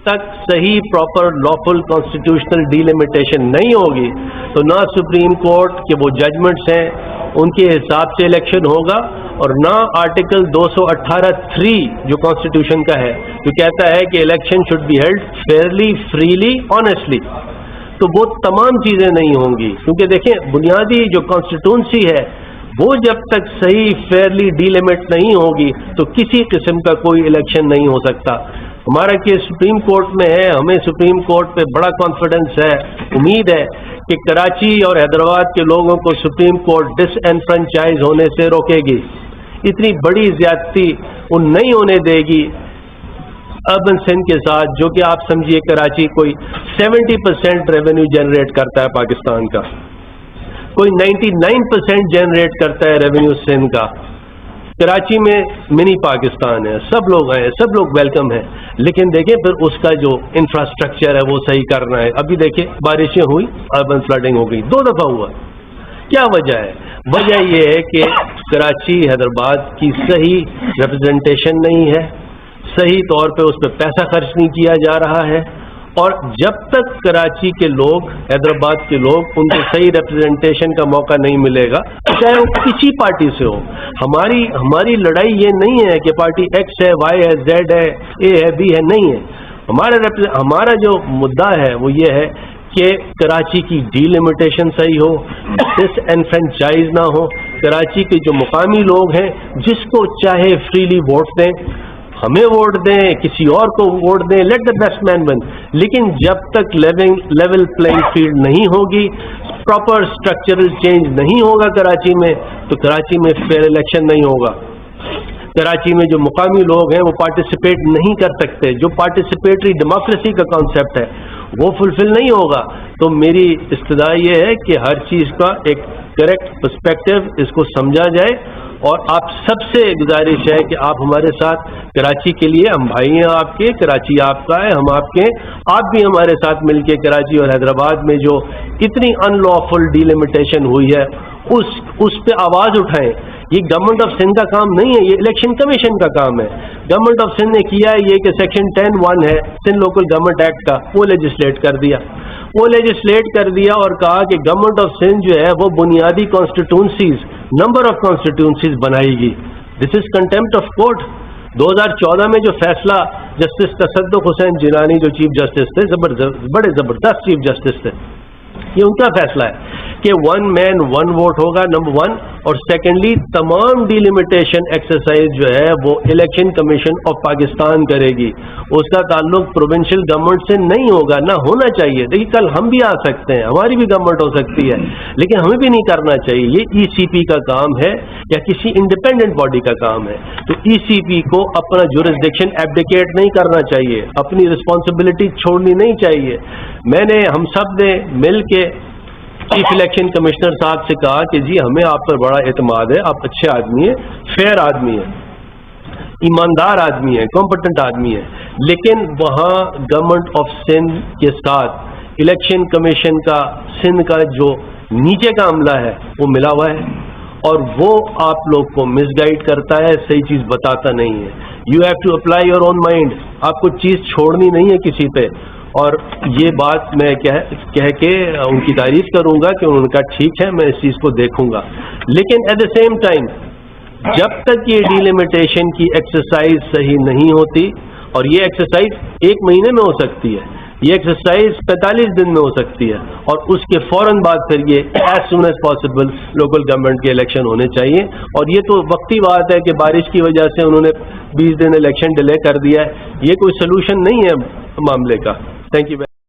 तक सही proper lawful constitutional delimitation नहीं होगी तो ना सुप्रीम कोर्ट के वो जजमेंट्स हैं उनके हिसाब से इलेक्शन होगा और ना आर्टिकल 218(3) जो कॉन्स्टिट्यूशन का है जो कहता है कि election should be held Fairlie, freely, honestly, तो वो तमाम चीजें नहीं होंगी। क्योंकि देखें बुनियादी जो कॉन्स्टिट्यूंसी है वो जब तक सही फेयरली डीलिमिट नहीं होगी तो किसी किस्म का कोई इलेक्शन नहीं हो सकता। हमारा केस सुप्रीम कोर्ट में है, हमें सुप्रीम कोर्ट पे बड़ा कॉन्फिडेंस है, उम्मीद है कि कराची और हैदराबाद के लोगों को सुप्रीम कोर्ट डिसएनफ्रेंचाइज होने से रोकेगी। इतनी बड़ी ज्यादती वो नहीं होने देगी अर्बन सिंध के साथ, जो कि आप समझिए कराची कोई 70% रेवेन्यू जनरेट करता है पाकिस्तान का, कोई 99% जनरेट करता है रेवेन्यू सिंध का। कराची में मिनी पाकिस्तान है, सब लोग आए, सब लोग वेलकम है, लेकिन देखें फिर उसका जो इंफ्रास्ट्रक्चर है वो सही करना है। अभी देखें बारिशें हुई, अर्बन फ्लडिंग हो गई, 2 दफा हुआ। क्या वजह है? वजह यह है कि कराची हैदराबाद की सही रिप्रेजेंटेशन नहीं है, सही तौर पे उस पर पैसा खर्च नहीं किया जा रहा है, और जब तक कराची के लोग, हैदराबाद के लोग, उनको सही रिप्रेजेंटेशन का मौका नहीं मिलेगा, चाहे वो किसी पार्टी से हो। हमारी लड़ाई ये नहीं है कि पार्टी एक्स है, वाई है, जेड है, ए है, बी है, नहीं है। हमारा जो मुद्दा है वो ये है कि कराची की डीलिमिटेशन सही हो, डिसएनफ्रेंचाइज ना हो, कराची के जो मुकामी लोग हैं जिसको चाहे फ्रीली वोट दें, हमें वोट दें, किसी और को वोट दें, let the best man win, लेकिन जब तक लेवल प्लेइंग फील्ड नहीं होगी, प्रॉपर स्ट्रक्चरल चेंज नहीं होगा कराची में, तो कराची में फेयर इलेक्शन नहीं होगा। कराची में जो मुकामी लोग हैं वो पार्टिसिपेट नहीं कर सकते, जो पार्टिसिपेटरी डेमोक्रेसी का कॉन्सेप्ट है वो फुलफिल नहीं होगा। तो मेरी इस्तदा ये है कि हर चीज़ का एक करेक्ट पर्सपेक्टिव इसको समझा जाए, और आप सबसे गुजारिश है कि आप हमारे साथ, कराची के लिए हम भाई हैं आपके, कराची आपका है, हम आपके हैं, आप भी हमारे साथ मिलके कराची और हैदराबाद में जो इतनी अनलॉफुल डीलिमिटेशन हुई है उस पे आवाज़ उठाएं। ये गवर्नमेंट ऑफ सिंध का काम नहीं है, ये इलेक्शन कमीशन का काम है। गवर्नमेंट ऑफ सिंध ने किया है ये कि सेक्शन 10(1) है सिंध लोकल गवर्नमेंट एक्ट का, वो लेजिस्लेट कर दिया और कहा कि गवर्नमेंट ऑफ सिंध जो है वो बुनियादी कॉन्स्टिट्यूंसीज, नंबर ऑफ कॉन्स्टिट्यूंसीज बनाएगी। This is contempt of court. 2014 में जो फैसला जस्टिस तसद्दुक हुसैन जिलानी जो चीफ जस्टिस थे, बड़े जबरदस्त चीफ जस्टिस थे, ये उनका फैसला है कि 1 मैन 1 वोट होगा, नंबर 1, और सेकेंडली तमाम डिलिमिटेशन एक्सरसाइज जो है वो इलेक्शन कमीशन ऑफ पाकिस्तान करेगी, उसका ताल्लुक प्रोविंशियल गवर्नमेंट से नहीं होगा, ना होना चाहिए। देखिए कल हम भी आ सकते हैं, हमारी भी गवर्नमेंट हो सकती है, लेकिन हमें भी नहीं करना चाहिए। ये ECP का काम है या किसी इंडिपेंडेंट बॉडी का काम है, तो ECP को अपना जुरिसडिक्शन एब्डिकेट नहीं करना चाहिए, अपनी रिस्पॉन्सिबिलिटी छोड़नी नहीं चाहिए। हम सब ने मिल के चीफ इलेक्शन कमिश्नर साहब से कहा कि जी हमें आप पर बड़ा एतमाद है, आप अच्छे आदमी हैं, फेयर आदमी हैं, ईमानदार आदमी है, कॉम्पिटेंट आदमी है, लेकिन वहाँ गवर्नमेंट ऑफ सिंध के साथ इलेक्शन कमीशन का सिंध का जो नीचे का अमला है वो मिला हुआ है, और वो आप लोग को मिसगाइड करता है, सही चीज़ बताता नहीं है। You have to apply your own mind, आपको चीज़ छोड़नी नहीं है किसी पे। और ये बात मैं कह के उनकी तारीफ करूंगा कि उन्होंने कहा ठीक है मैं इस चीज़ को देखूंगा, लेकिन एट द सेम टाइम जब तक ये डीलिमिटेशन की एक्सरसाइज सही नहीं होती, और ये एक्सरसाइज 1 महीने में हो सकती है, ये एक्सरसाइज 45 दिन में हो सकती है, और उसके फौरन बाद फिर ये as soon as possible local government के इलेक्शन होने चाहिए। और ये तो वक्ती बात है कि बारिश की वजह से उन्होंने 20 दिन इलेक्शन डिले कर दिया है, ये कोई सलूशन नहीं है मामले का। Thank you.